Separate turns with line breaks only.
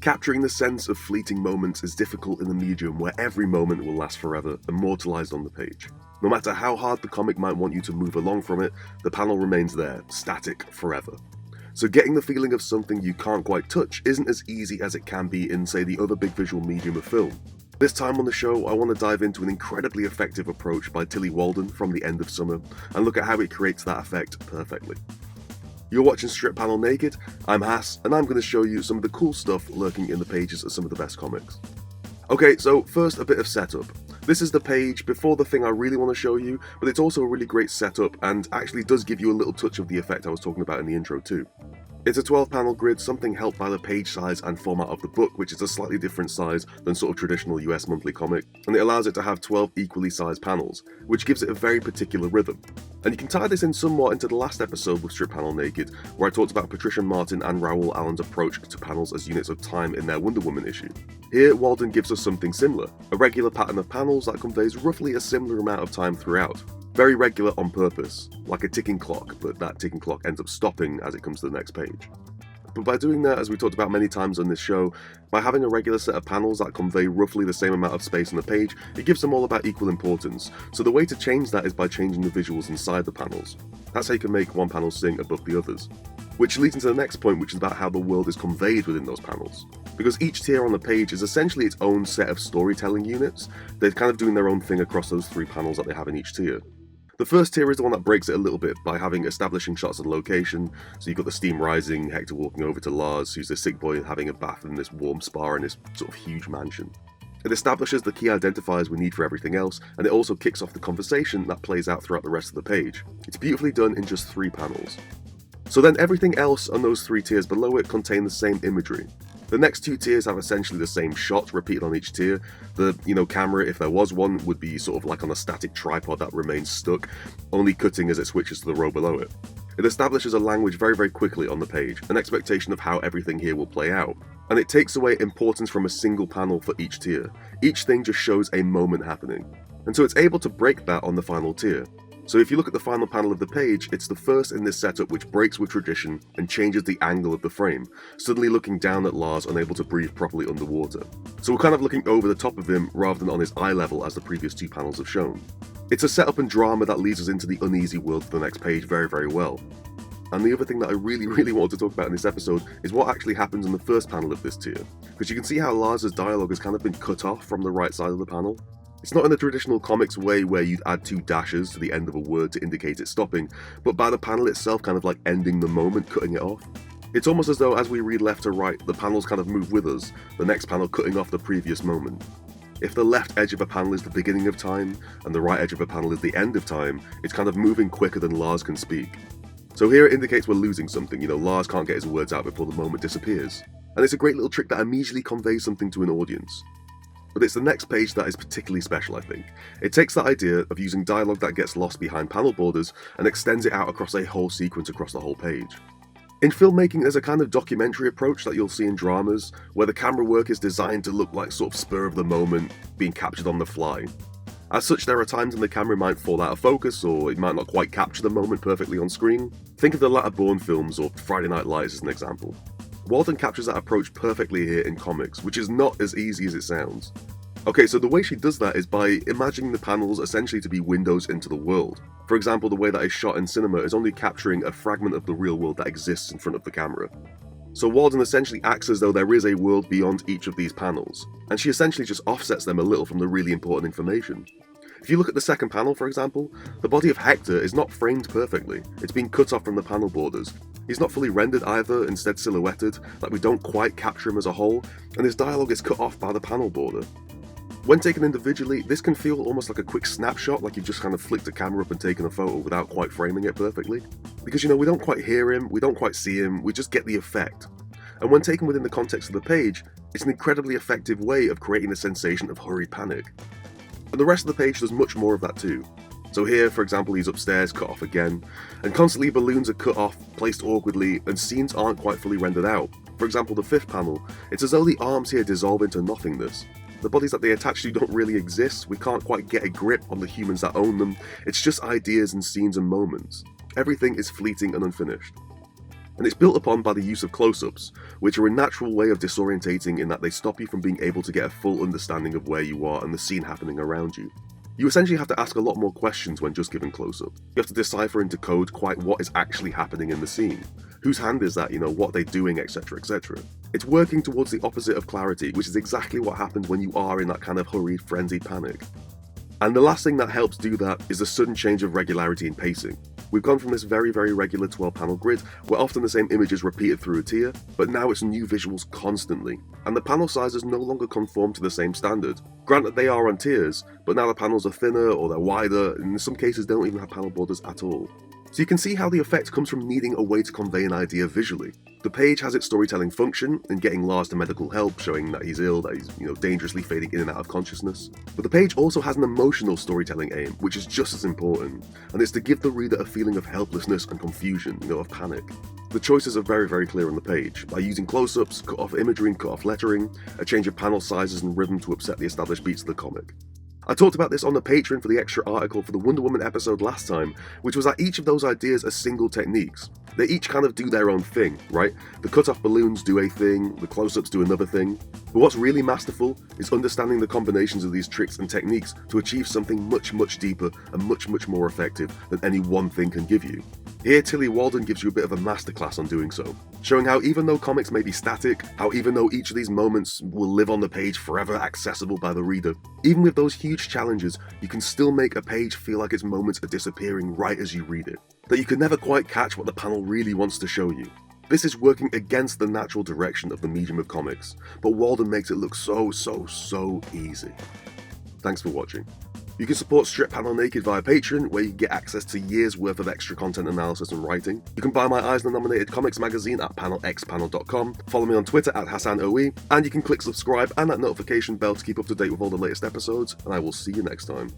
Capturing the sense of fleeting moments is difficult in a medium where every moment will last forever, immortalised on the page. No matter how hard the comic might want you to move along from it, the panel remains there, static forever. So getting the feeling of something you can't quite touch isn't as easy as it can be in, say, the other big visual medium of film. This time on the show, I want to dive into an incredibly effective approach by Tillie Walden from The End of Summer, and look at how it creates that effect perfectly. You're watching Strip Panel Naked, I'm Hass, and I'm going to show you some of the cool stuff lurking in the pages of some of the best comics. Okay, so first a bit of setup. This is the page before the thing I really want to show you, but it's also a really great setup and actually does give you a little touch of the effect I was talking about in the intro too. It's a 12 panel grid, something helped by the page size and format of the book, which is a slightly different size than sort of traditional US monthly comic, and it allows it to have 12 equally sized panels, which gives it a very particular rhythm. And you can tie this in somewhat into the last episode with Strip Panel Naked, where I talked about Patricia Martin and Raoul Allen's approach to panels as units of time in their Wonder Woman issue. Here, Walden gives us something similar, a regular pattern of panels that conveys roughly a similar amount of time throughout. Very regular on purpose, like a ticking clock, but that ticking clock ends up stopping as it comes to the next page. But by doing that, as we talked about many times on this show, by having a regular set of panels that convey roughly the same amount of space on the page, it gives them all about equal importance. So the way to change that is by changing the visuals inside the panels. That's how you can make one panel sing above the others. Which leads into the next point, which is about how the world is conveyed within those panels. Because each tier on the page is essentially its own set of storytelling units, they're kind of doing their own thing across those three panels that they have in each tier. The first tier is the one that breaks it a little bit by having establishing shots of location. So you've got the steam rising, Hector walking over to Lars, who's the sick boy having a bath in this warm spa in this sort of huge mansion. It establishes the key identifiers we need for everything else, and it also kicks off the conversation that plays out throughout the rest of the page. It's beautifully done in just 3 panels. So then everything else on those 3 tiers below it contain the same imagery. The next 2 tiers have essentially the same shot repeated on each tier. The camera, if there was one, would be sort of like on a static tripod that remains stuck, only cutting as it switches to the row below it. It establishes a language very, very quickly on the page, an expectation of how everything here will play out. And it takes away importance from a single panel for each tier. Each thing just shows a moment happening. And so it's able to break that on the final tier. So if you look at the final panel of the page, it's the first in this setup which breaks with tradition and changes the angle of the frame, suddenly looking down at Lars unable to breathe properly underwater. So we're kind of looking over the top of him rather than on his eye level as the previous 2 panels have shown. It's a setup and drama that leads us into the uneasy world for the next page very, very well. And the other thing that I really want to talk about in this episode is what actually happens in the first panel of this tier. Because you can see how Lars's dialogue has kind of been cut off from the right side of the panel. It's not in the traditional comics way where you'd add 2 dashes to the end of a word to indicate it's stopping, but by the panel itself kind of like ending the moment, cutting it off. It's almost as though as we read left to right, the panels kind of move with us, the next panel cutting off the previous moment. If the left edge of a panel is the beginning of time, and the right edge of a panel is the end of time, it's kind of moving quicker than Lars can speak. So here it indicates we're losing something, Lars can't get his words out before the moment disappears. And it's a great little trick that immediately conveys something to an audience. But it's the next page that is particularly special, I think. It takes that idea of using dialogue that gets lost behind panel borders and extends it out across a whole sequence across the whole page. In filmmaking, there's a kind of documentary approach that you'll see in dramas, where the camera work is designed to look like sort of spur of the moment, being captured on the fly. As such, there are times when the camera might fall out of focus, or it might not quite capture the moment perfectly on screen. Think of the latter Bourne films or Friday Night Lights as an example. Walden captures that approach perfectly here in comics, which is not as easy as it sounds. Okay, so the way she does that is by imagining the panels essentially to be windows into the world. For example, the way that is shot in cinema is only capturing a fragment of the real world that exists in front of the camera. So Walden essentially acts as though there is a world beyond each of these panels, and she essentially just offsets them a little from the really important information. If you look at the second panel, for example, the body of Hector is not framed perfectly. It's been cut off from the panel borders. He's not fully rendered either, instead silhouetted, like we don't quite capture him as a whole, and his dialogue is cut off by the panel border. When taken individually, this can feel almost like a quick snapshot, like you've just kind of flicked a camera up and taken a photo without quite framing it perfectly. Because we don't quite hear him, we don't quite see him, we just get the effect. And when taken within the context of the page, it's an incredibly effective way of creating a sensation of hurried panic. And the rest of the page does much more of that too. So here, for example, he's upstairs, cut off again, and constantly balloons are cut off, placed awkwardly, and scenes aren't quite fully rendered out. For example, the fifth panel, it's as though the arms here dissolve into nothingness. The bodies that they attach to don't really exist, we can't quite get a grip on the humans that own them, it's just ideas and scenes and moments. Everything is fleeting and unfinished. And it's built upon by the use of close-ups, which are a natural way of disorientating in that they stop you from being able to get a full understanding of where you are and the scene happening around you. You essentially have to ask a lot more questions when just given close-up. You have to decipher and decode quite what is actually happening in the scene. Whose hand is that, what they're doing, etc, etc. It's working towards the opposite of clarity, which is exactly what happens when you are in that kind of hurried, frenzied panic. And the last thing that helps do that is a sudden change of regularity in pacing. We've gone from this very, very regular 12-panel grid, where often the same image is repeated through a tier, but now it's new visuals constantly, and the panel sizes no longer conform to the same standard. Granted, they are on tiers, but now the panels are thinner or they're wider, and in some cases they don't even have panel borders at all. So you can see how the effect comes from needing a way to convey an idea visually. The page has its storytelling function in getting Lars to medical help, showing that he's ill, that he's dangerously fading in and out of consciousness. But the page also has an emotional storytelling aim, which is just as important, and it's to give the reader a feeling of helplessness and confusion, of panic. The choices are very, very clear on the page, by using close-ups, cut-off imagery and cut-off lettering, a change of panel sizes and rhythm to upset the established beats of the comic. I talked about this on the Patreon for the extra article for the Wonder Woman episode last time, which was that each of those ideas are single techniques. They each kind of do their own thing, right? The cut-off balloons do a thing, the close-ups do another thing. But what's really masterful is understanding the combinations of these tricks and techniques to achieve something much, much deeper and much, much more effective than any one thing can give you. Here, Tillie Walden gives you a bit of a masterclass on doing so, showing how even though comics may be static, how even though each of these moments will live on the page forever accessible by the reader, even with those huge challenges, you can still make a page feel like its moments are disappearing right as you read it, that you can never quite catch what the panel really wants to show you. This is working against the natural direction of the medium of comics, but Walden makes it look so easy. Thanks for watching. You can support Strip Panel Naked via Patreon, where you get access to years worth of extra content analysis and writing. You can buy my Eisner-nominated comics magazine at panelxpanel.com, follow me on Twitter at HassanOE, and you can click subscribe and that notification bell to keep up to date with all the latest episodes, and I will see you next time.